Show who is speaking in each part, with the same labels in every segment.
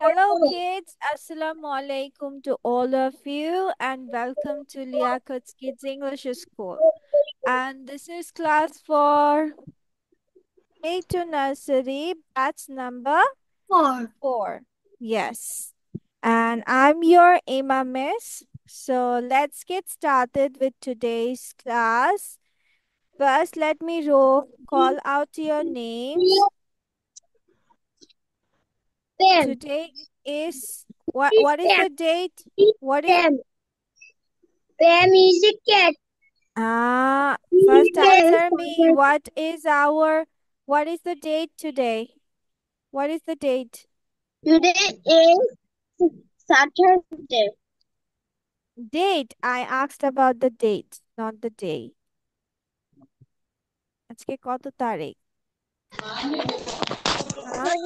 Speaker 1: Hello, kids. Assalamu alaikum to all of you, and welcome to Liakat's Kids English School. And this is class for K to nursery, batch number
Speaker 2: Four.
Speaker 1: 4. Yes. And I'm your Emma Miss. So let's get started with today's class. First, let me call out your names.
Speaker 2: Ten.
Speaker 1: Today is what is
Speaker 2: Ten.
Speaker 1: the date? What is
Speaker 2: Ten. Ten is a cat.
Speaker 1: First
Speaker 2: Ten.
Speaker 1: answer me. What is the date today? What is the date?
Speaker 2: Today is Saturday.
Speaker 1: Date. I asked about the date, not the day. আজকে কত তারিখ? হ্যাঁ?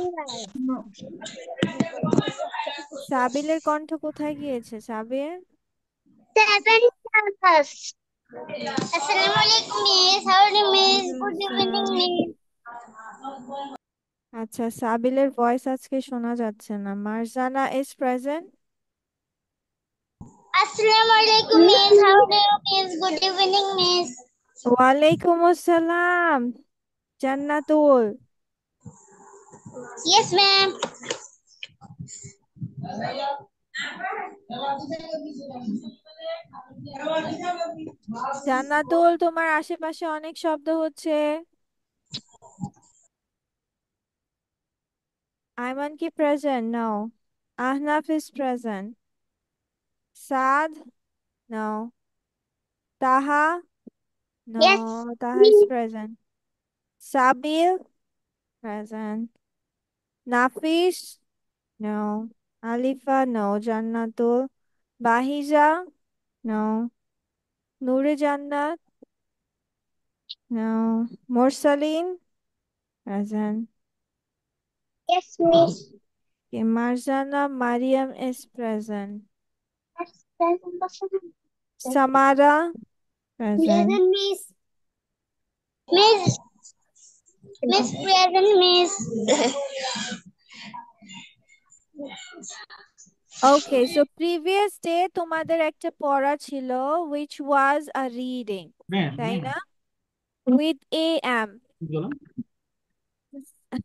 Speaker 1: সাবিলের কণ্ঠ কোথায় গিয়েছে? Sabir?
Speaker 2: Seven August. Assalamualaikum Miss. How are you Miss? Good evening
Speaker 1: সালাম।
Speaker 2: Miss.
Speaker 1: আচ্ছা, সাবিলের voice আজকে শোনা যাচ্ছে না। Marjana is present.
Speaker 2: Assalamualaikum Miss. How are you Miss? Good evening Miss.
Speaker 1: ওয়ালাইকুম আসসালাম। জান্নাতুল।
Speaker 2: Yes ma'am.
Speaker 1: জান্নাতুল, তোমার আশেপাশে অনেক শব্দ হচ্ছে। Ayman ki present? No. Ahnaf is present. Saad? No. Taha?
Speaker 2: Yes.
Speaker 1: No. Taha is present. Sabil? Present. Nafis? No. Alifa? No. Jannatul? Bahija? No. Nure Jannat? No. Mursaleen? Present.
Speaker 2: Yes Miss.
Speaker 1: Okay. Marzana Mariam is present. Samara? Present.
Speaker 2: Present Miss. Miss. Miss present Miss.
Speaker 1: Okay, so previous day তোমাদের একটা পড়া ছিল which was a reading, তাই না? With AM.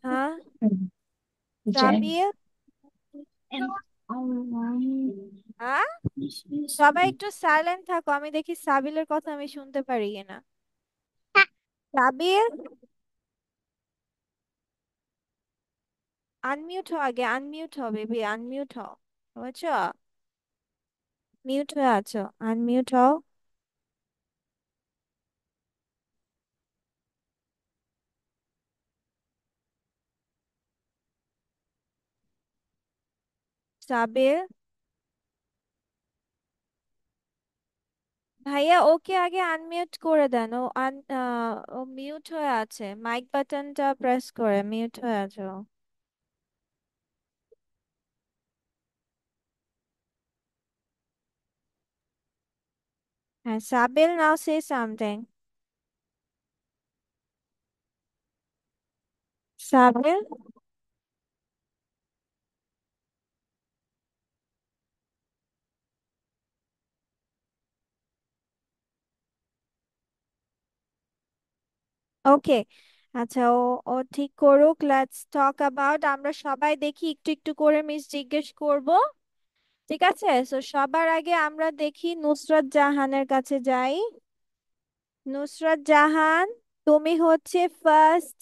Speaker 1: হ্যাঁ, সাবির? হ্যাঁ, সবাই একটু সাইলেন্ট থাকো, আমি দেখি সাবিলের কথা আমি শুনতে পারি কিনা। সাবির, আনমিউট হও আগে, আনমিউট হও বেবি, আনমিউট হও, বুঝছো? মিউট হয়ে আছো, আনমিউট হও। সাবির ভাইয়া, ওকে আগে আনমিউট করে দেন, ও মিউট হয়ে আছে, মাইক বাটনটা প্রেস করে মিউট হয়ে আছে ও। হ্যাঁ, সাবিল, নাও সে সামথিং। সাবিল, ওকে। আচ্ছা, ও ও ঠিক করুক। লেটস টক অ্যাবাউট, আমরা সবাই দেখি একটু একটু করে মিস জিজ্ঞেস করব, ঠিক আছে? সো সবার আগে আমরা দেখি নুসরাত জাহানের কাছে যাই। নুসরাত জাহান, তুমি হচ্ছে ফার্স্ট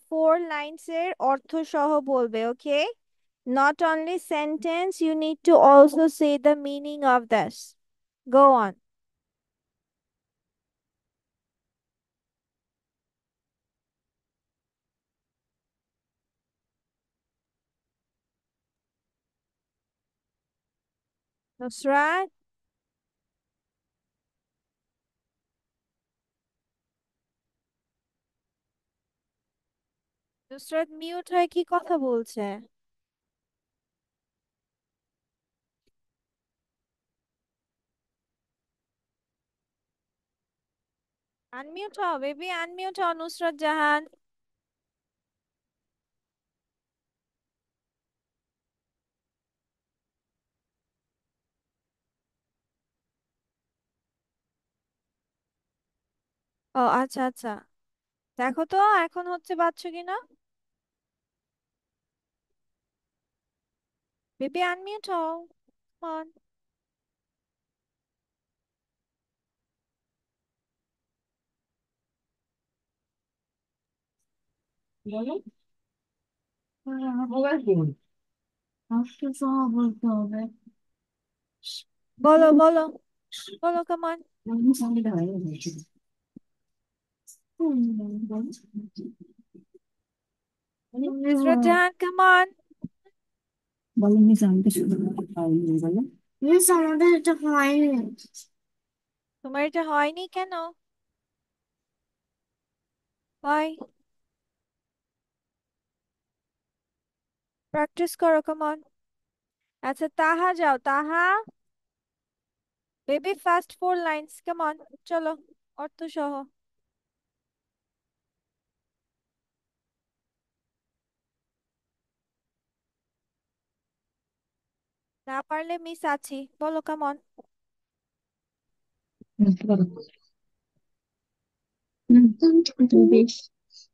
Speaker 1: 4 লাইনস এর অর্থ সহ বলবে, ওকে? Not only sentence, you need to also say the meaning of this. Go on. Nusrat, Nusrat mute হয়ে কি কথা বলছে? আনমিউট হও বেবি, আনমিউট হও নুসরাত জাহান। ও আচ্ছা আচ্ছা, দেখো তো এখন হচ্ছে পাচ্ছ কিনা। বেবি আনমিউট হও, অন।
Speaker 2: বলো। আমার মোবাইল ফোন আসতে বলতে হবে।
Speaker 1: বলো বলো, বলো কামান।
Speaker 2: আমি সামনে দাঁড়াই আছি।
Speaker 1: নুসরাত জাহান কামান।
Speaker 2: বলো মিস, আমি কিছু পাইনি। বলো মিস, আমাদের এটা হয়নি।
Speaker 1: তোমার এটা হয়নি কেন? হয়, প্র্যাকটিস করো কামান। আচ্ছা তাহা যাও, তাহা। বেবি ফার্স্ট ফোর লাইন্স কামান, চলো, অর্থ সহ। না পারলে মিস আছি, বলো come on.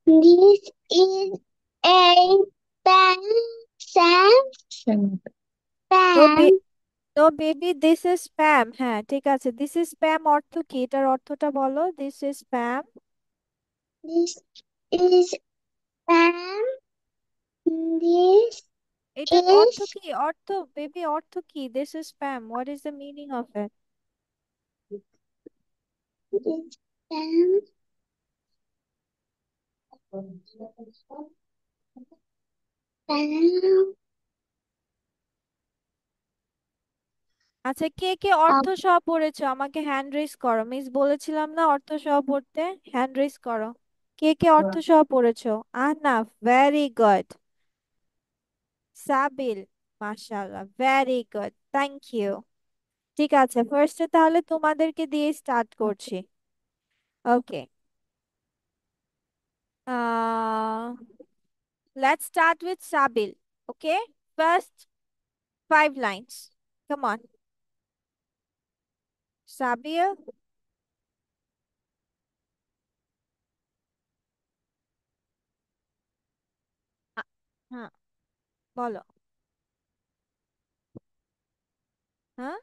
Speaker 2: This is a pen, Sam.
Speaker 1: তো
Speaker 2: Pen.
Speaker 1: তো বেবি দিস ইজ স্প্যাম, হ্যাঁ ঠিক আছে, দিস ইজ স্প্যাম অর্থ কি, এটার অর্থটা বলো, this is spam.
Speaker 2: This is pen. This
Speaker 1: এটার অর্থ
Speaker 2: is
Speaker 1: কি, অর্থ, বেবি অর্থ কি, this is spam, what is the meaning of it?
Speaker 2: this pen. Pen.
Speaker 1: আচ্ছা কে কে অর্থ সহ পড়েছো আমাকে হ্যান্ড রেজ করো, মিস বলেছিলাম না অর্থ সহ পড়তে, হ্যান্ড রেজ করো। কে কে অর্থ সহ পড়েছো? Ahnaf, very good. সাবিল, মাশাআল্লাহ, ভেরি গুড, থ্যাংক ইউ। ঠিক আছে, ফার্স্টে তাহলে তোমাদেরকে দিয়ে স্টার্ট করছি। ওকে, uh let's start with Sabil. Okay, first 5 lines, come on. Sabil, আ- হ্যাঁ বলো। হ্যাঁ,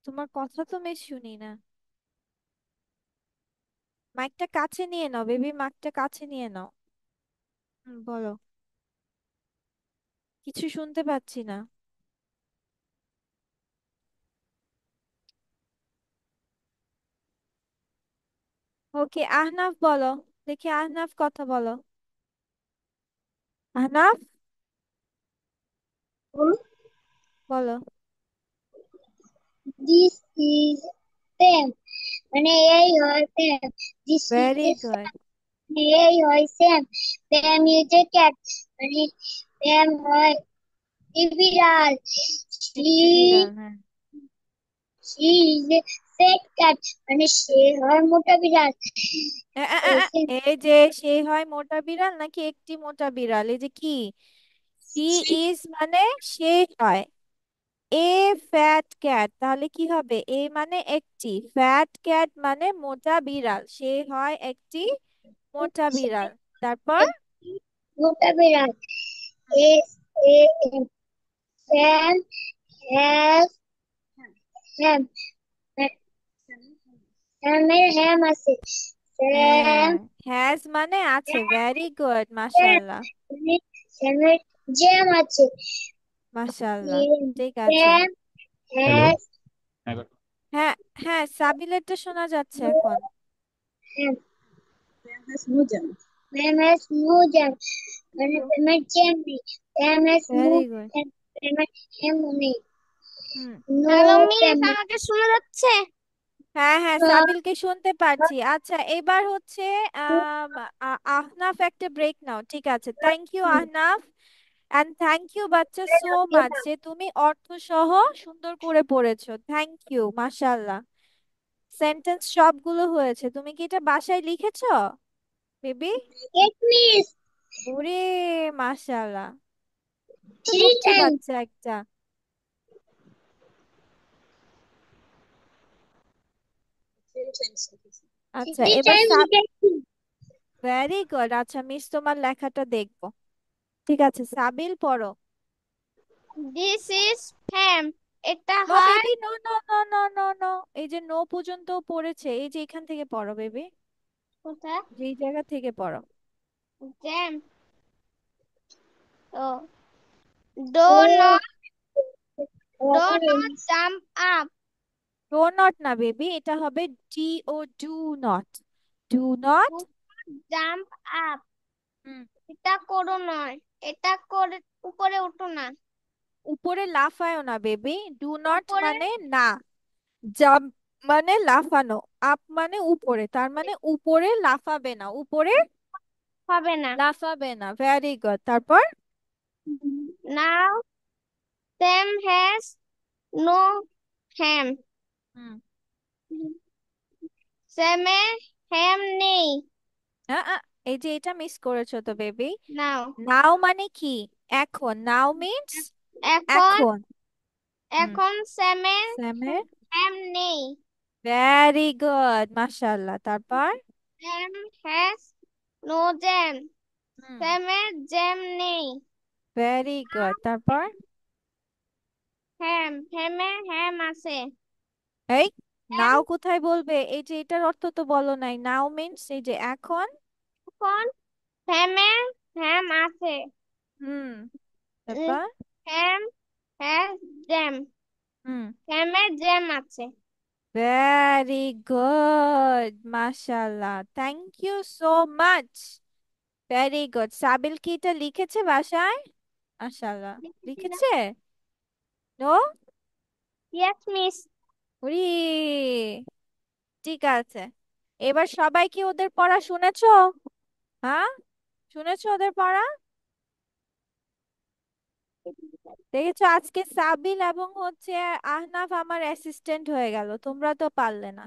Speaker 1: তোমার কথা তো বেশ শুনি না। মাইকটা কাছে নিয়ে নাও বেবি, মাইকটা কাছে নিয়ে নাও। বলো, কিছু শুনতে পাচ্ছি না। ওকে আহনাফ বলো, দেখি আহনাফ কথা বলো। আহনাফ বলো।
Speaker 2: This is pen. মানে এই হয় pen. This
Speaker 1: very
Speaker 2: is
Speaker 1: good.
Speaker 2: মানে এই হয় Sam. Pam is a cat. মানে Pam হয় বিড়াল। She
Speaker 1: একটি বিড়াল, হ্যাঁ।
Speaker 2: she is a fat cat. মানে সে হয় মোটা বিড়াল।
Speaker 1: এ, এ, এ, এ, এই যে সে হয় মোটা বিড়াল নাকি একটি মোটা বিড়াল, এই যে কি, সি ইজ মানে সে হয়, এ ফ্যাট ক্যাট, তাহলে কি হবে, এ মানে একটি, ফ্যাট ক্যাট মানে মোটা বিড়াল, সে হয় একটি মোটা বিড়াল। তারপর
Speaker 2: মোটা বিড়াল। S A M Sam has ham. স্যামের হ্যাম আছে।
Speaker 1: হ্যাঁ,
Speaker 2: স্যাম
Speaker 1: হ্যাজ মানে আছে, ভেরি গুড, মাশাআল্লাহ।
Speaker 2: স্যামের জ্যাম আছে।
Speaker 1: মাশাআল্লাহ, ঠিক আছে।
Speaker 2: Sam
Speaker 3: hello.
Speaker 2: হ্যাজ
Speaker 1: হ্যাঁ, হ্যাঁ সাবিলেরটা শোনা যাচ্ছে এখন।
Speaker 2: Ham. Sam has no jam. মানে স্যামের জ্যাম নেই। Sam has no
Speaker 1: very good.
Speaker 2: Jam. স্যামের হ্যামও নেই।
Speaker 1: হুম।
Speaker 2: নো হ্যালো মিস, আমাকে শোনা যাচ্ছে?
Speaker 1: হ্যাঁ হ্যাঁ সাবিলকে শুনতে পারছি। আচ্ছা এবার হচ্ছে আহনাফ একটা ব্রেক নাও, ঠিক আছে, thank you Ahnaf. And thank you বাচ্চা সো মাচ যে তুমি অর্থ সহ সুন্দর করে পড়েছো, থ্যাংক ইউ, মাশাআল্লাহ। সেন্টেন্স সবগুলো হয়েছে, তুমি কি এটা বাসায় লিখেছো বেবি?
Speaker 2: Yes miss.
Speaker 1: ওরে মাশাআল্লাহ, তো
Speaker 2: থ্রি
Speaker 1: লক্ষ্মী
Speaker 2: টাইম।
Speaker 1: বাচ্চা একটা। আচ্ছা,
Speaker 2: থ্রি
Speaker 1: এবার
Speaker 2: টাইমস
Speaker 1: সাব।
Speaker 2: লিখেছি।
Speaker 1: Very good. আচ্ছা, মিস তোমার লেখাটা দেখবো। ঠিক আছে, সাবিল পড়ো।
Speaker 2: দিস ইজ ফ্যাম। এটা
Speaker 1: নো
Speaker 2: হয়
Speaker 1: baby, no no no no no no. এই যে নো পর্যন্ত পড়েছে, এই যে এখান থেকে পড়ো বেবি।
Speaker 2: কোথায়?
Speaker 1: যেই জায়গা থেকে পড়ো।
Speaker 2: জ্যাম। ও, do not, do not jump up.
Speaker 1: Do not না বেবি, এটা হবে D O, do not. Do not.
Speaker 2: Jump up. এটা করো নয়, এটা করে উপরে উঠো না।
Speaker 1: উপরে লাফায়ও না বেবি। ডু নট
Speaker 2: উপরে
Speaker 1: মানে না। জাম্প মানে লাফানো। আপ মানে উপরে, তার মানে উপরে লাফাবে না, উপরে
Speaker 2: হবে না।
Speaker 1: লাফাবে না। Very good. তারপর
Speaker 2: নাও Sam has no ham.
Speaker 1: Hmm.
Speaker 2: স্যামের ham নেই।
Speaker 1: এই যে এটা মিস করেছো তো বেবি।
Speaker 2: নাও
Speaker 1: নাও মানে কি? এখন। নাও মিন্স
Speaker 2: এখন,
Speaker 1: এখন। হুম।
Speaker 2: এখন স্যামের
Speaker 1: স্যামের।
Speaker 2: হ্যাম নেই।
Speaker 1: ভেরি গুড, মাশাআল্লাহ। তারপর
Speaker 2: Sam has no jam.
Speaker 1: Hmm.
Speaker 2: স্যামের জ্যাম নেই।
Speaker 1: Very good. তারপর
Speaker 2: হ্যামের হ্যাম আছে।
Speaker 1: এই
Speaker 2: হ্যাম
Speaker 1: নাও কোথায় বলবে? এই যে এটার অর্থ তো বলো নাই। নাও মিন্স এই যে এখন।
Speaker 2: এখন হ্যামের হ্যাম আছে।
Speaker 1: হুম। তারপর
Speaker 2: হ্যাম হ্যাজ জ্যাম।
Speaker 1: হুম।
Speaker 2: হ্যামের জ্যাম আছে।
Speaker 1: ভেরি গুড, মাশাআল্লাহ, thank you so much. Very good. Sabil কি এটা লিখেছে বাসায়? মাশাআল্লাহ। লিখেছে? নো।
Speaker 2: Yes miss.
Speaker 1: উরি। ঠিক আছে, এবার সবাই কি ওদের পড়া শুনেছো? হ্যাঁ, শুনেছো ওদের পড়া? দেখেছো, আজকে সাবিল এবং হচ্ছে আহনাফ আমার অ্যাসিস্ট্যান্ট হয়ে গেল, তোমরা তো পারলে না।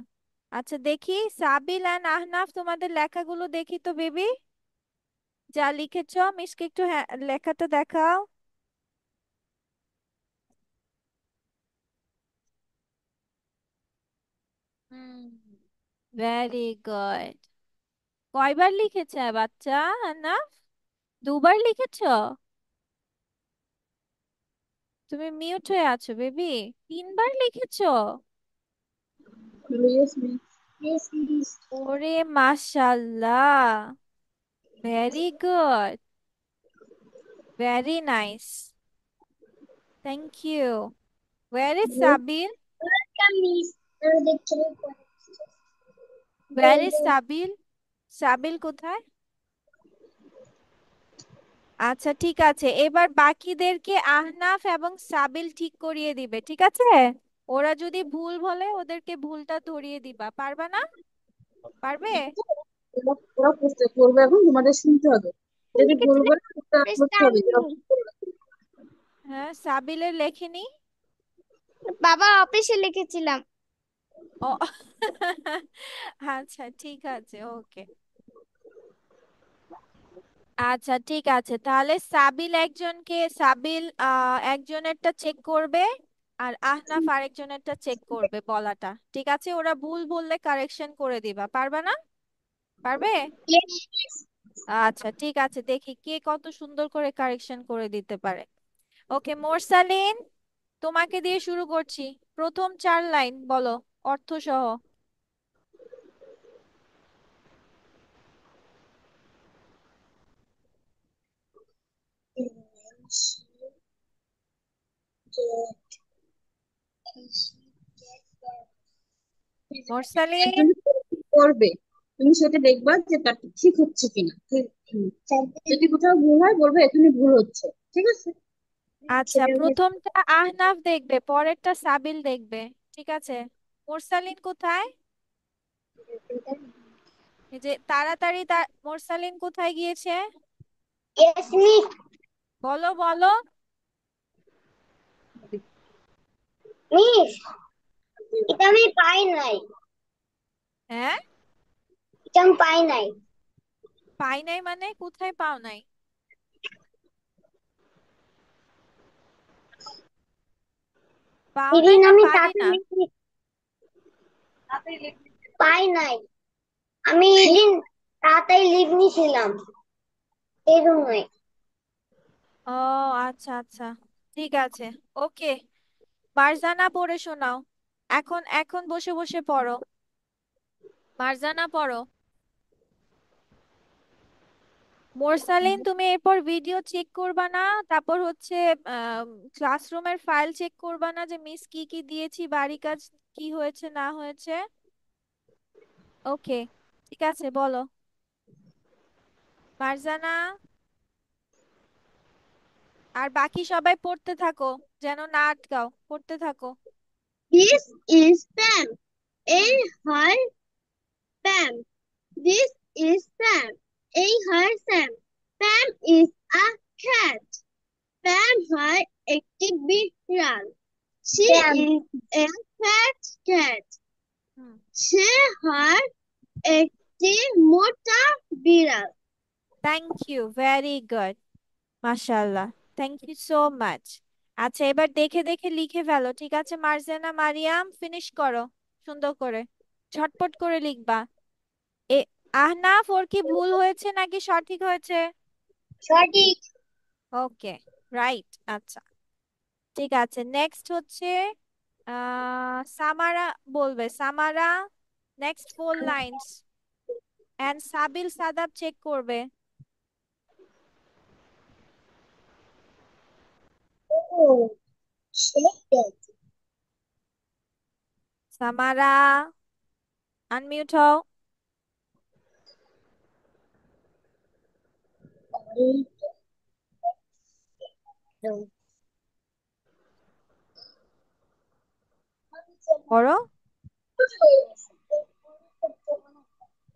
Speaker 1: আচ্ছা দেখি, সাবিল অ্যান্ড আহনাফ তোমাদের লেখাগুলো দেখি তো বেবি। যা লিখেছো মিসকে একটু লেখাটা দেখাও। হুম। Very good. কয়বার লিখেছে বাচ্চা আহনাফ? দুবার লিখেছো? তুমি মিউট হয়ে আছো বেবি। তিনবার লিখেছো?
Speaker 2: Yes, miss. Yes, miss.
Speaker 1: ওরে মাশাল্লাহ, very good, very nice, thank you. Where is Sabil?
Speaker 2: Welcome, miss. দেখতে
Speaker 1: ওয়ার ইজ সাবিল? সাবিল কোথায়? আচ্ছা ঠিক আছে, এবার বাকিদেরকে আহনাফ এবং সাবিল ঠিক করিয়ে দিবে, ঠিক আছে? ওরা যদি ভুল বলে ওদেরকে ভুলটা ধরিয়ে দিবা, পারবা না? পারবে?
Speaker 2: ওরা ওরা করতে করবে, এখন তোমাদের শুনতে হবে। যদি ভুল বলে ওটা করতে হবে যেটা ভুল বলবে।
Speaker 1: হ্যাঁ, সাবিলের লেখেনি।
Speaker 2: বাবা অফিসে লিখেছিলাম।
Speaker 1: ও আচ্ছা ঠিক আছে, ওকে। আচ্ছা ঠিক আছে, তাহলে সাবিল একজনকে, সাবিল একজনেরটা চেক করবে, আর আহনাফ আরেকজনেরটা চেক করবে বলাটা, ঠিক আছে? ওরা ভুল বললে কারেকশন করে দিবা, পারবে না? পারবে?
Speaker 2: Yes.
Speaker 1: আচ্ছা ঠিক আছে, দেখি কে কত সুন্দর করে কারেকশন করে দিতে পারে। ওকে মোরসালিন, তোমাকে দিয়ে শুরু করছি। প্রথম 4 লাইন বলো, অর্থ সহ। মোরসালিন।
Speaker 2: একজন করবে, তুমি সেটা দেখবা যে তার ঠিক হচ্ছে কিনা। যদি কোথাও ভুল হয় বলবে এখানে ভুল হচ্ছে, ঠিক আছে?
Speaker 1: আচ্ছা,
Speaker 2: সেটা
Speaker 1: প্রথমটা আহনাফ দেখবে, পরেরটা সাবিল দেখবে, ঠিক আছে? মোরসালিন কোথায়? এই যে তাড়াতাড়ি মোরসালিন কোথায় গিয়েছে?
Speaker 2: Yes, miss.
Speaker 1: বলো বলো।
Speaker 2: মিস, এটা আমি পাই নাই।
Speaker 1: হ্যাঁ,
Speaker 2: এটা আমি পাই নাই।
Speaker 1: পাই নাই মানে কোথায় পাও নাই? পাও নাই
Speaker 2: সেদিন
Speaker 1: না
Speaker 2: আমি
Speaker 1: পারি
Speaker 2: তাকে
Speaker 1: না?
Speaker 2: লিখি।
Speaker 1: পাই নাই। আমি এদিন তাড়াতাড়ি লিভ নিছিলাম, এই জন্যই। ও আচ্ছা আচ্ছা, ঠিক আছে, ওকে। মার্জানা পড়ে শোনাও। এখন এখন বসে বসে পড়ো। মার্জানা পড়ো। মোরসালিন, তুমি এরপর ভিডিও চেক করবা না? তারপর হচ্ছে ক্লাসরুমের ফাইল চেক করবা না যে মিস কি কি দিয়েছি, বাড়ি কাজ কি হয়েছে না হয়েছে? ওকে, ঠিক আছে, বলো। মার্জানা, আর বাকি সবাই পড়তে থাকো, যেন না আটকাও, পড়তে থাকো।
Speaker 2: This is Sam.
Speaker 1: Hmm.
Speaker 2: A hi Sam. This is Sam. A hi Sam. Sam is a cat. Sam has একটি বিড়াল। She
Speaker 1: Sam.
Speaker 2: is a fat cat.
Speaker 1: হুম।
Speaker 2: সে হয় একটি মোটা বিড়াল।
Speaker 1: থ্যাংক ইউ, ভেরি গুড, মাশাআল্লাহ, থ্যাংক ইউ সো মাচ। আচ্ছা, এবার দেখে দেখে লিখে ফেলো, ঠিক আছে? মার্জানা, মারিয়াম, ফিনিশ করো সুন্দর করে, ঝটপট করে লিখবা। এ আহনাফ, ওর কি ভুল হয়েছে নাকি সঠিক হয়েছে?
Speaker 2: সঠিক।
Speaker 1: ওকে, রাইট, আচ্ছা, ঠিক আছে। নেক্সট হচ্ছে সামারা বলবে, Samara, next 4 lines, and Sabil Sadab check করবে।
Speaker 2: ও সেটাই।
Speaker 1: সামারা, আনমিউট হও। পড়ো।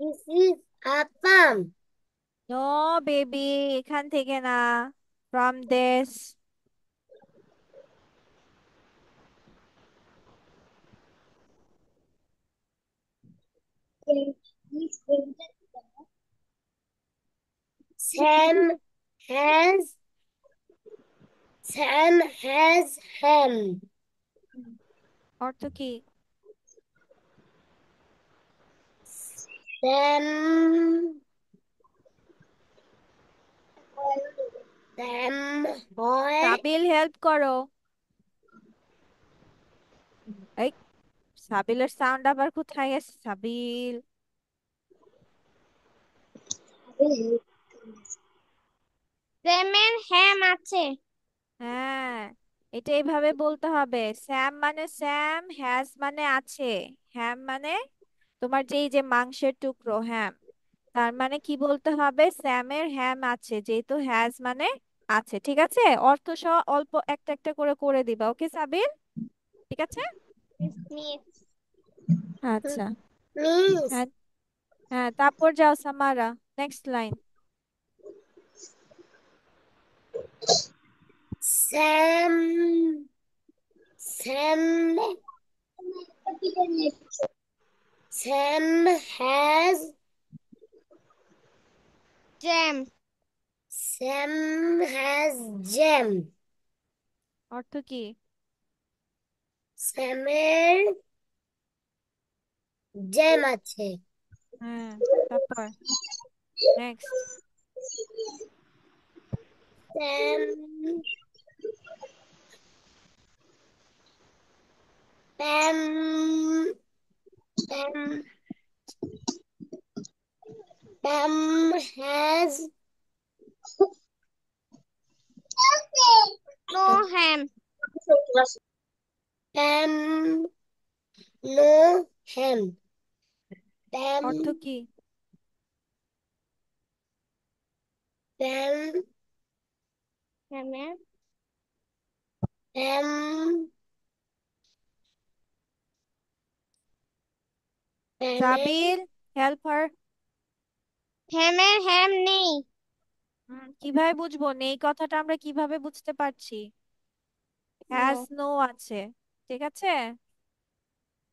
Speaker 2: This is a thumb.
Speaker 1: No baby, এখান থেকে না, from this.
Speaker 2: Sam has Sam has ham.
Speaker 1: অর্থ কি?
Speaker 2: Sam Sam হয়
Speaker 1: সাবিল, হেল্প করো। এই, সাবিলের সাউন্ড আবার কোথায় গেছে? সাবিল,
Speaker 2: স্যামের হ্যাম আছে।
Speaker 1: হ্যাঁ, এটা এইভাবে বলতে হবে। স্যাম মানে স্যাম, হ্যাজ মানে আছে, হ্যাম মানে তোমার যেই যে মাংসের টুকরো হ্যাম, তার মানে কি বলতে হবে? স্যামের হ্যাম আছে, যেহেতু হ্যাজ মানে আছে, ঠিক আছে? অর্থ সহ অল্প একটা একটা করে করে দিবা, ওকে সাবিল, ঠিক আছে?
Speaker 2: মিস
Speaker 1: আচ্ছা,
Speaker 2: মিস
Speaker 1: হ্যাঁ, হ্যাঁ, তারপর যাও Samara, next line.
Speaker 2: Sam Sam Sam has jam. Sam has jam.
Speaker 1: অর্থ কি?
Speaker 2: স্যামের জ্যাম আছে।
Speaker 1: হ্যাঁ, তারপর next.
Speaker 2: Sam Sam Sam Sam has no ham. Sam no ham. Sam
Speaker 1: অর্থ কি?
Speaker 2: স্যাম স্যামের স্যাম স্যামের
Speaker 1: সাবিল, হেল্প হার।
Speaker 2: হ্যামের হ্যাম নেই।
Speaker 1: কিভাবে বুঝবো নেই কথাটা? আমরা কিভাবে বুঝতে পারছি? হ্যাজ
Speaker 2: নো
Speaker 1: নো আছে, ঠিক আছে,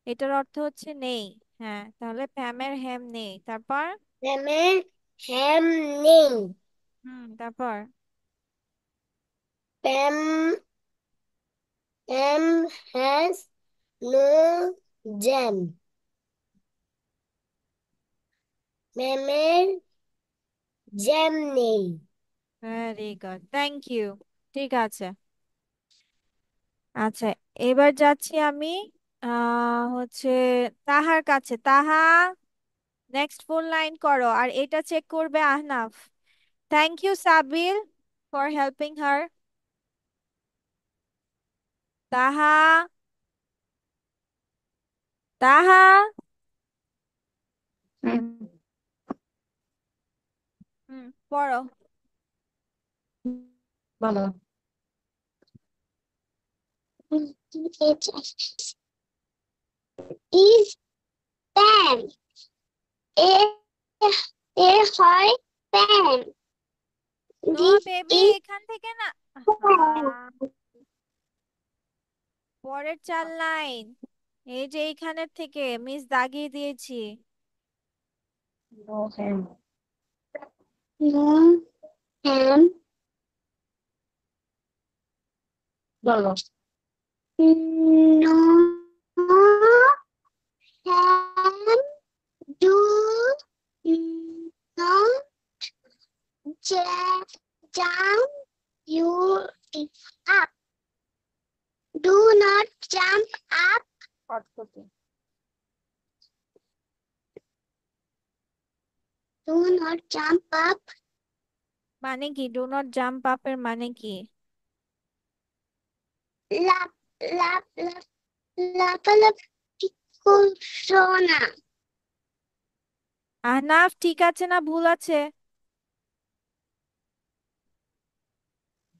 Speaker 1: এটার অর্থ হচ্ছে নেই। হ্যাঁ, তাহলে প্যামের হ্যাম নেই, তারপর
Speaker 2: স্যামের হ্যাম নেই।
Speaker 1: তারপর
Speaker 2: Pam Pam has no jam. ম্যামের জ্যাম নেই।
Speaker 1: Very good, thank you. ঠিক আছে। আচ্ছা, এবার যাচ্ছি আমি হচ্ছে তাহার কাছে। তাহা, নেক্সট ফুল লাইন করো, আর এটা চেক করবে Ahnaf. Thank you Sabil for helping her. Taha, Taha, পড়ো।
Speaker 2: বলো। ইজ প্যান, এ এ হয় pan.
Speaker 1: No
Speaker 2: this
Speaker 1: baby,
Speaker 2: is
Speaker 1: এখান থেকে না।
Speaker 2: প্যান।
Speaker 1: পরের চার লাইন, এই যে এইখানের থেকে মিস দাগিয়ে দিয়েছি।
Speaker 2: নো হ্যাম, নো হ্যাম, বলো। No ham, do not jump you up, do not jump up, do not jump up.
Speaker 1: মানে কি ডু নট জাম্প আপের মানে কি?
Speaker 2: লাফ লাফ লাফ লাফালাফি করছো না।
Speaker 1: আহনাফ, ঠিক আছে না ভুল আছে?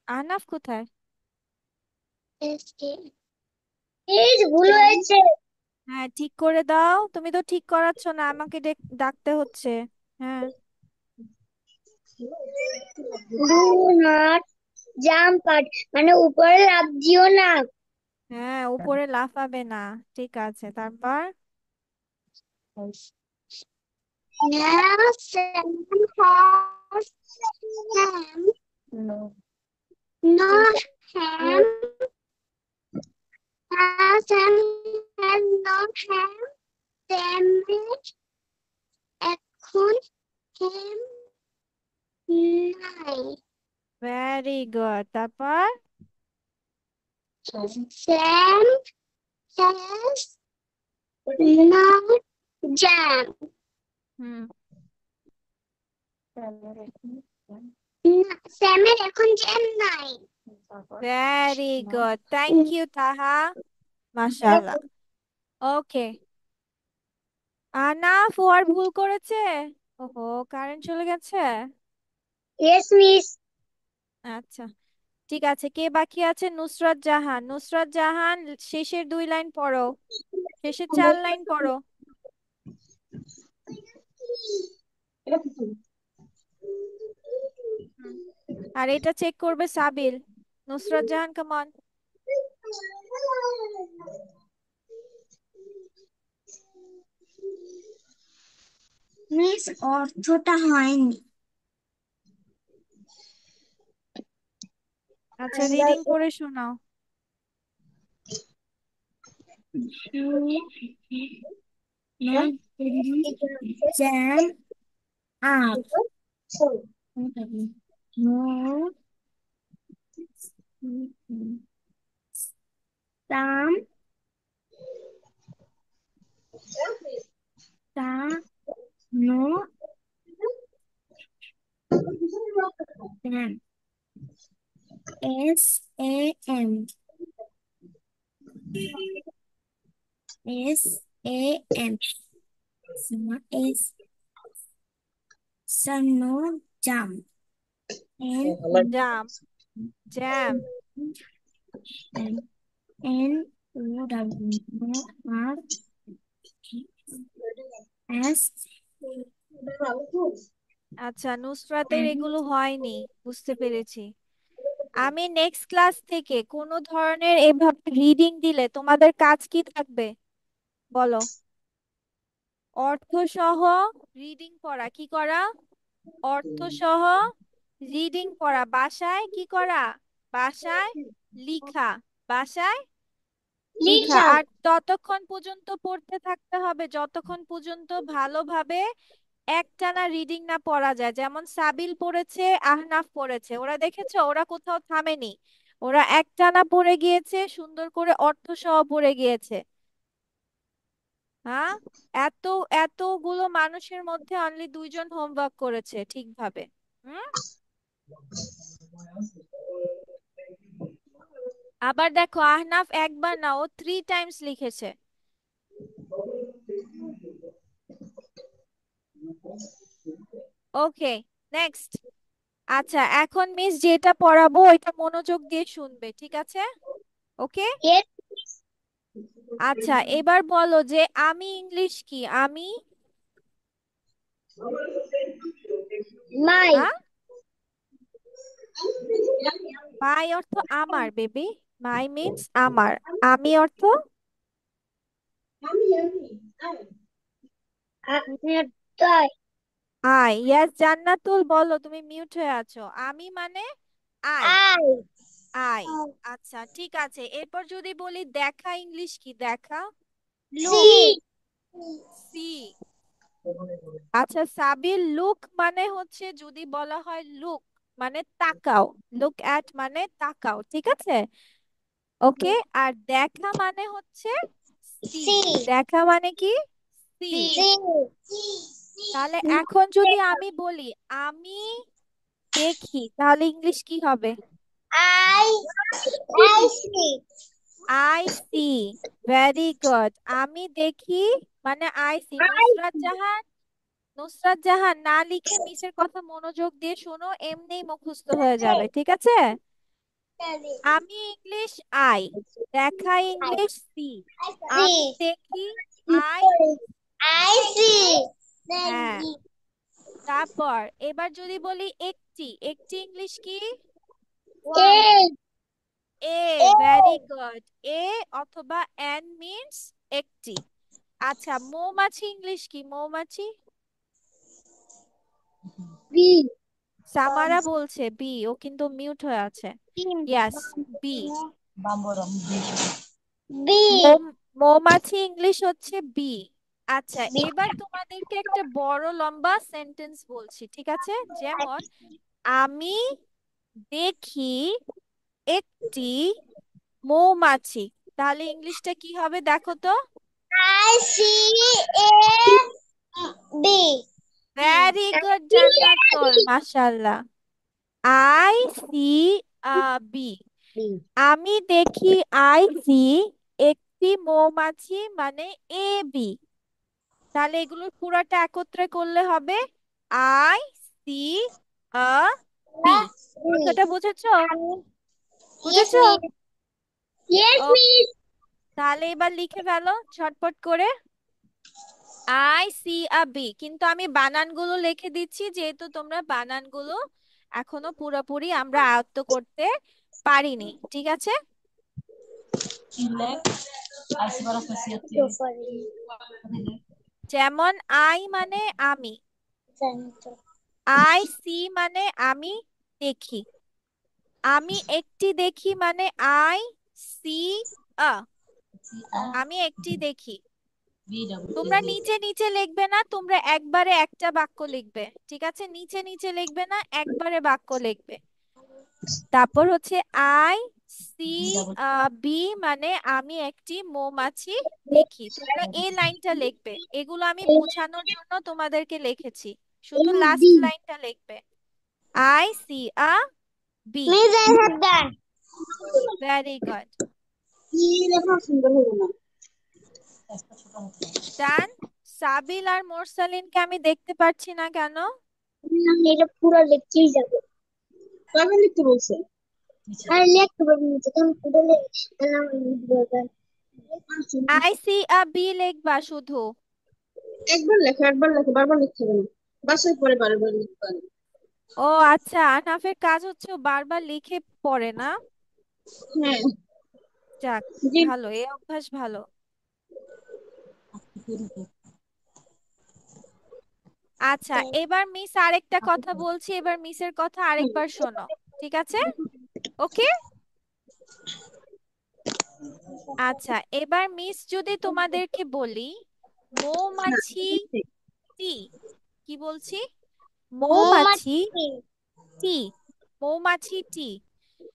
Speaker 1: আহনাফ কোথায়?
Speaker 2: এই যে ভুল হয়েছে।
Speaker 1: হ্যাঁ, ঠিক করে দাও। তুমি তো ঠিক করাচ্ছ না, আমাকে ডাকতে হচ্ছে। হ্যাঁ।
Speaker 2: ডু নট জাম্প আট, মানে উপরে লাফ দিও না।
Speaker 1: হ্যাঁ, উপরে লাফাবে না। ঠিক আছে, তারপর?
Speaker 2: Now Sam has Sam. No. No Sam has Sam has no Sam. Sam এখন Sam নাই।
Speaker 1: ভেরি গুড, তারপর?
Speaker 2: Sam has not jam.
Speaker 1: হুম।
Speaker 2: স্যামের এখন জ্যাম নাই।
Speaker 1: ভেরি গুড, থ্যাংক ইউ তাহা। মাশাআল্লাহ। ওকে। আহনাফ, ও আর ভুল করেছে। ওহো, কারেন্ট চলে গেছে।
Speaker 2: Yes miss.
Speaker 1: আচ্ছা, ঠিক আছে। কে বাকি আছে? নুসরাত জাহান। নুসরাত জাহান, শেষের দুই লাইন পড়ো, শেষের চার লাইন পড়ো। হুম। আর এটা চেক করবে সাবিল। নুসরাত জাহান, কামান।
Speaker 2: মিস অর্থটা হয়নি।
Speaker 1: আচ্ছা, রিডিং করে শোনাও।
Speaker 2: Jam up. No, some, no, Sam. SAM. SAM. Sama S. No jump. N.
Speaker 1: জাম, jam.
Speaker 2: N. N. O. W. No R. S.
Speaker 1: আচ্ছা, নুসরাতের
Speaker 2: N.
Speaker 1: এগুলো হয়নি, বুঝতে পেরেছি। আমি নেক্সট ক্লাস থেকে কোনো ধরনের এভাবে রিডিং দিলে তোমাদের কাজ কি থাকবে বলো? অর্থ সহ রিডিং পড়া। কি করা? অর্থ সহ রিডিং পড়া। বাসায় কি করা? বাসায় লিখা। বাসায় লিখা।
Speaker 2: লিখা।
Speaker 1: আর ততক্ষণ পর্যন্ত পড়তে থাকতে হবে যতক্ষণ পর্যন্ত ভালোভাবে একটানা রিডিং না পড়া যায়, যেমন সাবিল পড়েছে, আহনাফ পড়েছে, ওরা দেখেছো ওরা কোথাও থামেনি, ওরা একটানা পড়ে গিয়েছে, সুন্দর করে অর্থ সহ পড়ে গিয়েছে। হ্যাঁ, এত এতগুলো মানুষের মধ্যে অনলি দুইজন হোমওয়ার্ক করেছে ঠিকভাবে। হুম। আবার দেখো আহনাফ একবার না, ও 3 টাইমস লিখেছে। ওকে, নেক্সট। আচ্ছা, এখন মিস যেটা পড়াবো ওইটা মনোযোগ দিয়ে শুনবে, ঠিক আছে? ওকে।
Speaker 2: Yes,
Speaker 1: আচ্ছা, এবার বলো যে আমি ইংলিশ কি? আমি
Speaker 2: my.
Speaker 1: হ্যাঁ, মাই অর্থ আমার বেবি, মাই মিন্স আমার, আমি অর্থ
Speaker 2: Die.
Speaker 1: আই। ইয়াস, জান্নাতুল বলো, তুমি মিউট হয়ে আছো। আমি মানে আই,
Speaker 2: I.
Speaker 1: আই। আচ্ছা ঠিক আছে, এরপর যদি বলি দেখা, ইংলিশ কি দেখা?
Speaker 2: See.
Speaker 1: সি। আচ্ছা সাবির, লুক মানে হচ্ছে যদি বলা হয় লুক মানে তাকাও, লুক অ্যাট মানে তাকাও, ঠিক আছে? ওকে। আর দেখা মানে হচ্ছে সি।
Speaker 2: See.
Speaker 1: দেখা মানে কি? সি।
Speaker 2: See.
Speaker 1: তাহলে এখন যদি আমি বলি আমি দেখি, তাহলে ইংলিশ কি হবে?
Speaker 2: I. I see.
Speaker 1: I see. Very good. আমি দেখি মানে I see.
Speaker 2: I
Speaker 1: Nusrat Jahan, Nusrat Jahan না লিখে মিসের কথা মনোযোগ দিয়ে শোনো, এমনিই মুখস্থ হয়ে যাবে, ঠিক আছে? আমি ইংলিশ আই, দেখা ইংলিশ সি। আমি
Speaker 2: see.
Speaker 1: দেখি আই।
Speaker 2: I see.
Speaker 1: হ্যাঁ। তারপর এবার যদি বলি একটি, একটি ইংলিশ কি?
Speaker 2: A.
Speaker 1: A. Very good. A অথবা এন মিন্স একটি। আচ্ছা, মৌমাছি ইংলিশ কি? মৌমাছি
Speaker 2: B.
Speaker 1: সামারা বলছে বি, ও কিন্তু মিউট হয়ে আছে। ইয়াস, বি।
Speaker 2: B.
Speaker 1: মৌমাছি ইংলিশ হচ্ছে বি। আচ্ছা, এবার তোমাদেরকে একটা বড় লম্বা সেন্টেন্স বলছি, ঠিক আছে? যেমন আমি দেখি একটি মৌমাছি, তাহলে ইংলিশটা কি হবে দেখো তো?
Speaker 2: I see a B.
Speaker 1: Very good Jannatul, মাশাআল্লাহ। I see B.
Speaker 2: B.
Speaker 1: আমি দেখি আই সি একটি মৌমাছি মানে এ বি। তাহলে এগুলো পুরাটা একত্রে করলে হবে আই সি আ বি। কথাটা বুঝেছো?
Speaker 2: Yes,
Speaker 1: বুঝেছো?
Speaker 2: miss. Yes,
Speaker 1: ও,
Speaker 2: miss.
Speaker 1: তাহলে এবার লিখে ফেলো ঝটপট করে। আই সি আ বি, কিন্তু আমি বানানগুলো লিখে দিচ্ছি যেহেতু তোমরা বানানগুলো এখনো পুরোপুরি আমরা আয়ত্ত করতে পারিনি, ঠিক আছে? যেমন আই মানে আমি, আই সি মানে আমি দেখি, আমি একটি দেখি মানে আই সি আ, আমি একটি দেখি। তোমরা নিচে নিচে লিখবে না, তোমরা একবারে একটা বাক্য লিখবে, ঠিক আছে? নিচে নিচে লিখবে না, একবারে বাক্য লিখবে। তারপর হচ্ছে আই সি বি মানে আমি একটি মৌমাছি দেখি, তোমরা এই লাইনটা লিখবে। এগুলো আমি বোঝানোর জন্য তোমাদেরকে লিখেছি, শুধু লাস্ট
Speaker 2: B.
Speaker 1: লাইনটা লিখবে। I see A B.
Speaker 2: Miss, I have done.
Speaker 1: Very good.
Speaker 2: কি লেখা সুন্দর হলো না।
Speaker 1: ডান। সাবিল আর মোরসালিনকে আমি দেখতে পাচ্ছি না কেন?
Speaker 2: আমি এটা পুরো লিখতেই যাবো। কবে লিখতে বলছে? আর লিখতে পারবো না, তুমি পুরো লিখে
Speaker 1: আই সি আ বি লিখবা শুধু।
Speaker 2: একবার লেখো বারবার লিখতে হবে না। বাসায় পরে বারবার লিখতে পারবে।
Speaker 1: ও আচ্ছা, আহনাফের কাজ হচ্ছে ও বারবার লিখে পড়ে না।
Speaker 2: হ্যাঁ।
Speaker 1: যাক,
Speaker 2: জি।
Speaker 1: ভালো, এই অভ্যাস ভালো। আচ্ছা, এবার মিস আরেকটা কথা বলছি, এবার মিসের কথা আরেকবার শোনো, ঠিক আছে? ওকে। আচ্ছা, এবার মিস যদি তোমাদেরকে বলি মৌমাছি টি, কি বলছি? মৌমাছি
Speaker 2: মৌমাছি।
Speaker 1: টি। মৌমাছি টি।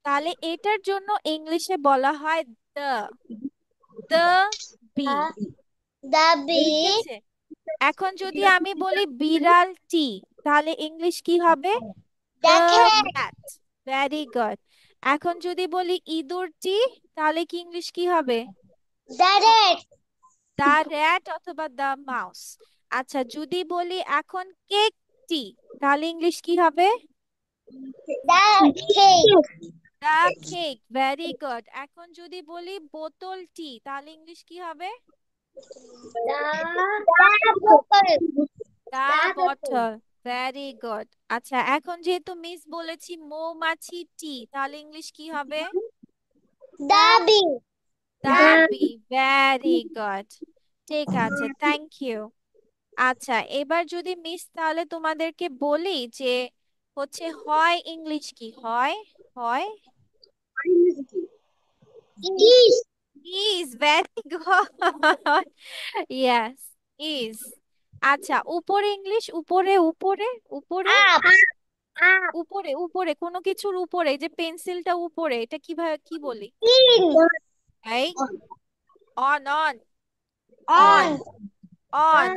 Speaker 1: তাহলে এটার জন্য ইংলিশে বলা হয় দ্য। The B.
Speaker 2: দাবি।
Speaker 1: ঠিক আছে। এখন যদি আমি বলি বিড়াল টি, তাহলে ইংলিশ কি হবে? দ্য
Speaker 2: দেখে।
Speaker 1: ক্যাট। Very good. এখন যদি বলি ইঁদুর টি, তাহলে কি ইংলিশ কি হবে?
Speaker 2: ডাইরেক্ট।
Speaker 1: দা র্যাট অথবা দা মাউস। আচ্ছা, যদি বলি এখন কেক টি, তাহলে ইংলিশ কি হবে?
Speaker 2: দা কেক।
Speaker 1: দা কেক। Very good. এখন যদি বলি বোতল টি, তাহলে ইংলিশ কি হবে?
Speaker 2: দা বোতল।
Speaker 1: দা
Speaker 2: দা বোতল।
Speaker 1: বটল। Very good. আচ্ছা, এখন যেহেতু মিস বলেছি মৌমাছি টি, তাহলে ইংলিশ কি হবে?
Speaker 2: দাবি।
Speaker 1: দা বি। Very good. ঠিক আছে, থ্যাংক ইউ। আচ্ছা, এবার যদি মিস তাহলে তোমাদেরকে বলি যে হচ্ছে হয় ইংলিশ কি হয়? হয়
Speaker 2: is.
Speaker 1: Is. Very good. Yes, is. আচ্ছা, উপরে ইংলিশ উপরে উপরে উপরে
Speaker 2: আপ। আপ।
Speaker 1: উপরে উপরে কোনো কিছুর উপরে, এই যে পেন্সিলটা উপরে, এটা কিভাবে কি বলি?
Speaker 2: ইন।
Speaker 1: এই on on
Speaker 2: on.
Speaker 1: On on.
Speaker 2: On.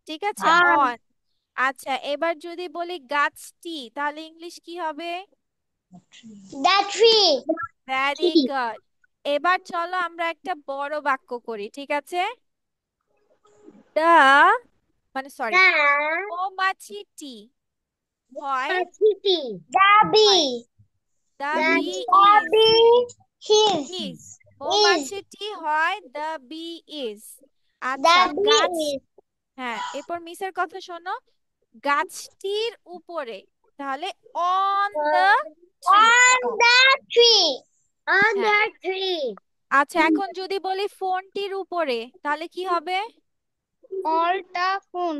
Speaker 1: ঠিক আছে,
Speaker 2: অন।
Speaker 1: অন। আচ্ছা, এবার যদি বলি গাছটি, তাহলে ইংলিশ কি হবে?
Speaker 2: The tree.
Speaker 1: Very good. এবার চলো আমরা একটা বড় বাক্য করি, ঠিক আছে? দা, মানে সরি,
Speaker 2: দা
Speaker 1: মৌমাছিটি হয়,
Speaker 2: সিটি। দাবি।
Speaker 1: হয় দা বি ইজ।
Speaker 2: দাবি। হিজ।
Speaker 1: ইজ।
Speaker 2: ইজ।
Speaker 1: মৌমাছিটি হয় দা বি ইজ। আচ্ছা,
Speaker 2: দাবি
Speaker 1: গাছ।
Speaker 2: ইজ।
Speaker 1: হ্যাঁ, এরপর মিসের কথা শোনো। গাছটির উপরে, তাহলে on the tree.
Speaker 2: On the tree. On
Speaker 1: হ্যাঁ।
Speaker 2: The tree.
Speaker 1: আচ্ছা, এখন যদি বলি ফোনটির উপরে, তাহলে কি হবে?
Speaker 2: All the phone.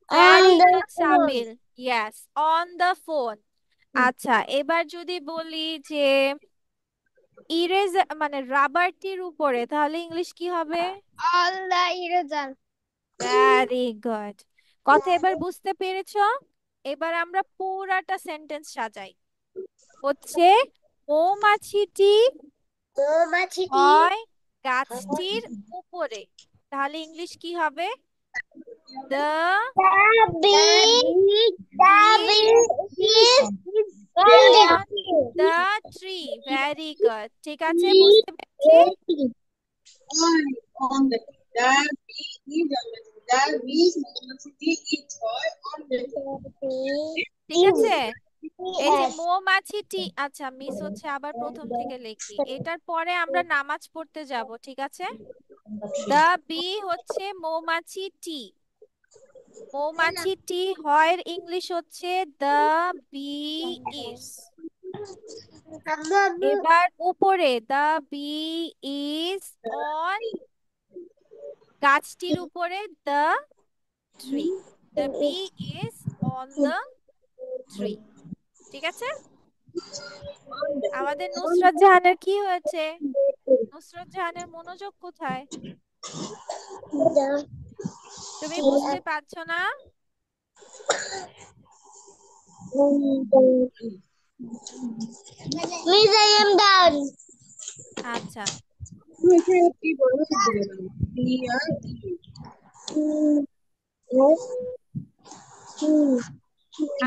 Speaker 2: On
Speaker 1: very
Speaker 2: the
Speaker 1: good
Speaker 2: phone.
Speaker 1: Sabil. Yes, on the phone. আচ্ছা, এবার যদি বলি যে ইরেজার মানে রাবারটির উপরে, তাহলে ইংলিশ কি হবে?
Speaker 2: All the eraser.
Speaker 1: Very good. কথা এবার বুঝতে পেরেছো? এবার আমরা পুরাটা সেন্টেন্স সাজাই। হচ্ছে মৌমাছিটি
Speaker 2: মৌমাছিটি।
Speaker 1: হয় গাছটির উপরে, তাহলে ইংলিশ কি হবে? দ্য
Speaker 2: দাবি। দাবি
Speaker 1: bee
Speaker 2: is on the
Speaker 1: on
Speaker 2: tree.
Speaker 1: The tree. Very good. ঠিক আছে, বুঝতে পেরেছি।
Speaker 2: On the tree. The bee is on the tree. The bee's mosquito is toy on the tree.
Speaker 1: ঠিক আছে। এই যে
Speaker 2: Yes.
Speaker 1: মৌমাছিটি, আচ্ছা মিস হচ্ছে আবার প্রথম থেকে লিখি, এটার পরে আমরা নামাজ পড়তে যাব, ঠিক আছে? দা বি হচ্ছে মৌমাছি টি। মৌমাছি টি হয় ইংলিশ হচ্ছে দা বি ইজ। এবার উপরে দা বি ইজ অন, গাছটির উপরে the tree. The bee is on the tree. ঠিক আছে। আমাদের নুসরাত জাহানের কি হয়েছে? নুসরাত জাহানের মনোযোগ কোথায়? তুমি বুঝতে পারছো না?
Speaker 2: Miss, I am done.
Speaker 1: আচ্ছা।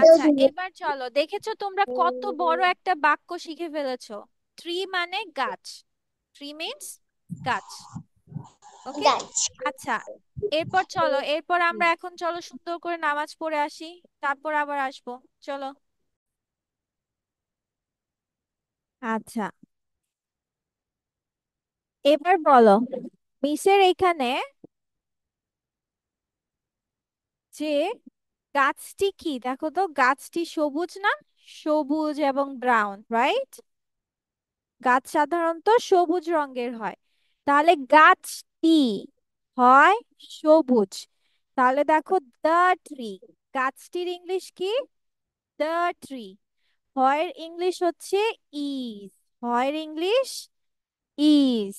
Speaker 1: আচ্ছা, এবার চলো, দেখেছো তোমরা কত বড় একটা বাক্য শিখে ফেলেছো? ট্রি মানে গাছ। ট্রি মিন্স গাছ। ওকে।
Speaker 2: Dutch.
Speaker 1: আচ্ছা, এরপর চলো, এরপর আমরা এখন চলো সুন্দর করে নামাজ পড়ে আসি, তারপর আবার আসবো। চলো। আচ্ছা, এবার বলো মিসের এখানে যে গাছটি কি, দেখো তো গাছটি সবুজ না? সবুজ এবং ব্রাউন, রাইট? গাছ সাধারণত সবুজ রঙের হয়। তাহলে গাছটি হয় সবুজ। তাহলে দেখো দ্য ট্রি। গাছটির ইংলিশ কি? The tree. হয় ইংলিশ হচ্ছে ইজ। হয় English is.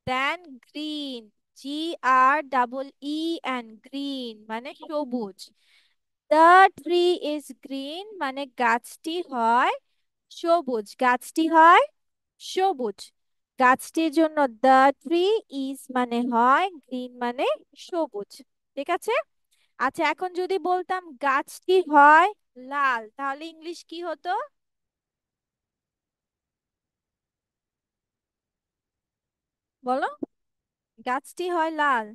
Speaker 1: Then green, G R double E N green মানে সবুজ। দ্য ট্রি ইজ গ্রিন মানে গাছটি হয় সবুজ, গাছটি হয় সবুজ। গাছটির জন্য দ্য ট্রি ইজ মানে হয়, গ্রিন মানে সবুজ। ঠিক আছে। আচ্ছা, এখন যদি বলতাম গাছটি হয় লাল, তাহলে ইংলিশ কি হতো? বলো। গাছটি হয় লাল।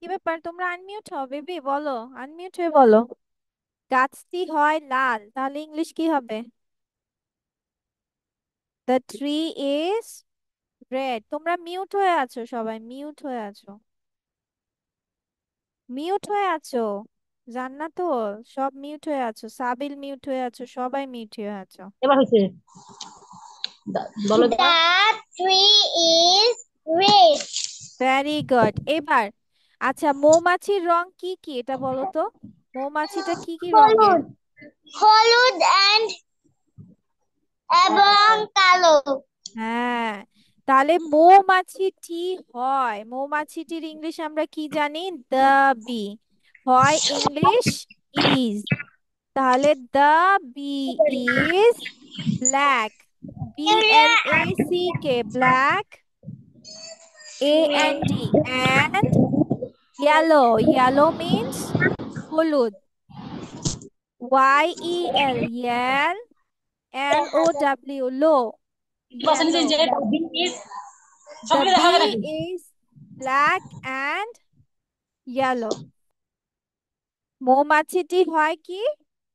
Speaker 1: কি ব্যাপার, তোমরা আনমিউট হও বেবি, বলো। আনমিউট হয়ে বলো। গাছটি হয় লাল, তাহলে ইংলিশ কি হবে? The tree is red. তোমরা মিউট হয়ে আছো, সবাই মিউট হয়ে আছো, মিউট হয়ে আছো। জান্নাতুল, সব মিউট হয়ে আছো, সাবিল মিউট হয়ে আছো, সবাই মিউট হয়ে আছো।
Speaker 3: এবার হয়েছে। বলো দাদা।
Speaker 2: The tree is red.
Speaker 1: Very good. এবার আচ্ছা, মৌমাছির রং কি কি এটা বলো তো। মৌমাছিটা কি কি রঙের?
Speaker 2: হলুদ, হলুদ and এবং কালো।
Speaker 1: হ্যাঁ, তাহলে মৌমাছিটি হয়, মৌমাছিটির ইংলিশ আমরা কি জানি? The bee. হয় ইংলিশ ইজ। তাহলে the bee is black. BLACK, black. AND, and yellow, yellow means হলুদ। YEL, yell. LOW, low,
Speaker 3: বসে নিচে
Speaker 1: yellow.
Speaker 3: যে বিন পিস
Speaker 1: The
Speaker 3: সবগুলো দেখা যাবে নাকি?
Speaker 1: bee is black and yellow. মৌমাছিটি হয় কি?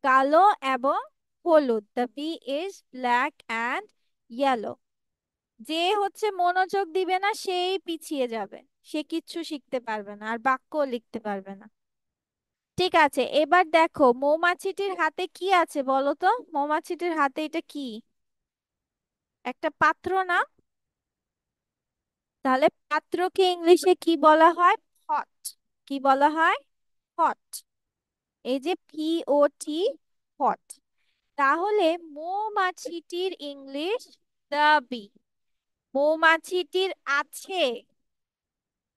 Speaker 1: কালো এবং হলুদ। The bee is black and yellow. যে হচ্ছে মনোযোগ দিবে না সেই পিছিয়ে যাবে, সে কিচ্ছু শিখতে পারবে না আর বাক্য লিখতে পারবে না। ঠিক আছে, এবার দেখো মৌমাছিটির হাতে কি আছে বলো তো। মৌমাছিটির হাতে এটা কি? একটা পাত্র না? তাহলে পাত্রকে ইংলিশে কি বলা হয়? পট। কি বলা হয়? পট। এই যে POT, পট। তাহলে মৌমাছিটির ইংলিশ দ্য বি। মৌমাছিটির আছে,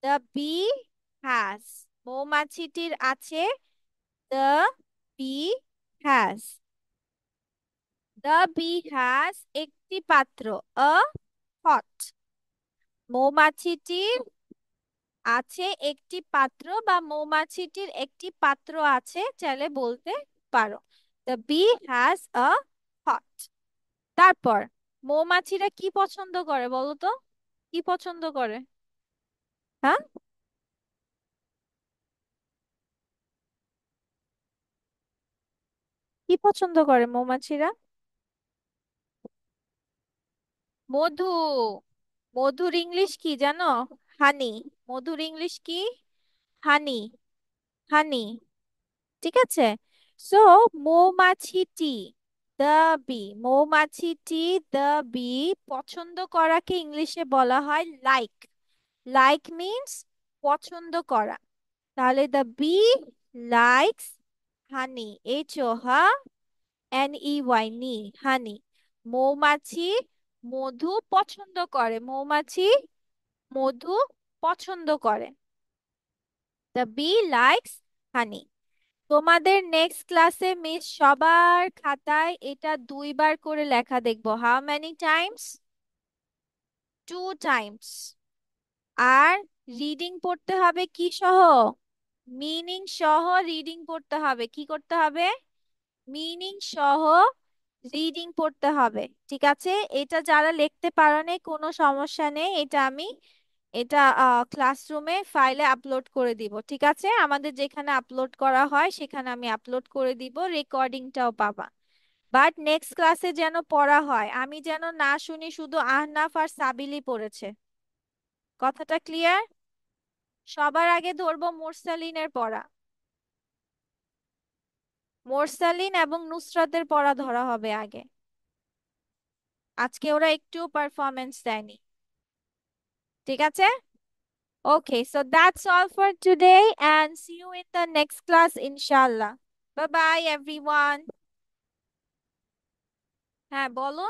Speaker 1: দ্য বি হ্যাজ। মৌমাছিটির আছে, the bee has. The bee has একটি পাত্র, আ পট। মৌমাছিটির আছে একটি পাত্র বা মৌমাছিটির একটি পাত্র আছে, চাইলে বলতে পারো। দ্য বি হ্যাজ আ পট। তারপর মৌমাছিরা কি পছন্দ করে বলো তো। কি পছন্দ করে? হ্যাঁ, কি পছন্দ করে মৌমাছিরা? মধু। মধুর ইংলিশ কি জানো? হানি। মধুর ইংলিশ কি? হানি। হানি। ঠিক আছে। সো মৌমাছিটি, দ্য বি, মৌমাছিটি দ্য বি পছন্দ করাকে ইংলিশে বলা হয় লাইক। লাইক মিন্স পছন্দ করা। তাহলে the bee likes honey, HONEY, নি, হানি। মৌমাছি মধু পছন্দ করে, মৌমাছি মধু পছন্দ করে। দ্য বি লাইকস হানি। তোমাদের নেক্সট ক্লাসে মিস সবার খাতায় এটা 2বার করে লেখা দেখবো। How many times? 2 টাইমস। আর রিডিং পড়তে হবে কি সহ? মিনিং সহ রিডিং পড়তে হবে। কি করতে হবে? মিনিং সহ রিডিং পড়তে হবে। ঠিক আছে। এটা যারা লিখতে পারো নাই কোনো সমস্যা নেই, এটা ক্লাসরুমে ফাইলে আপলোড করে দিব। ঠিক আছে, আমাদের যেখানে আপলোড করা হয় সেখানে আমি আপলোড করে দিব, রেকর্ডিংটাও পাবা। বাট নেক্সট ক্লাসে যেন পড়া হয়, আমি যেন না শুনি শুধু আহনাফ আর সাবিলি পড়েছে। কথাটা ক্লিয়ার? সবার আগে ধরবো মোরসালিনের পড়া। মোরসালিন এবং নুসরাতের পড়া ধরা হবে আগে। আজকে ওরা একটু পারফরমেন্স দেয়নি। ঠিক আছে। Okay, so that's all for today and see you in the next class, inshallah. Bye bye, everyone. হ্যাঁ বলো।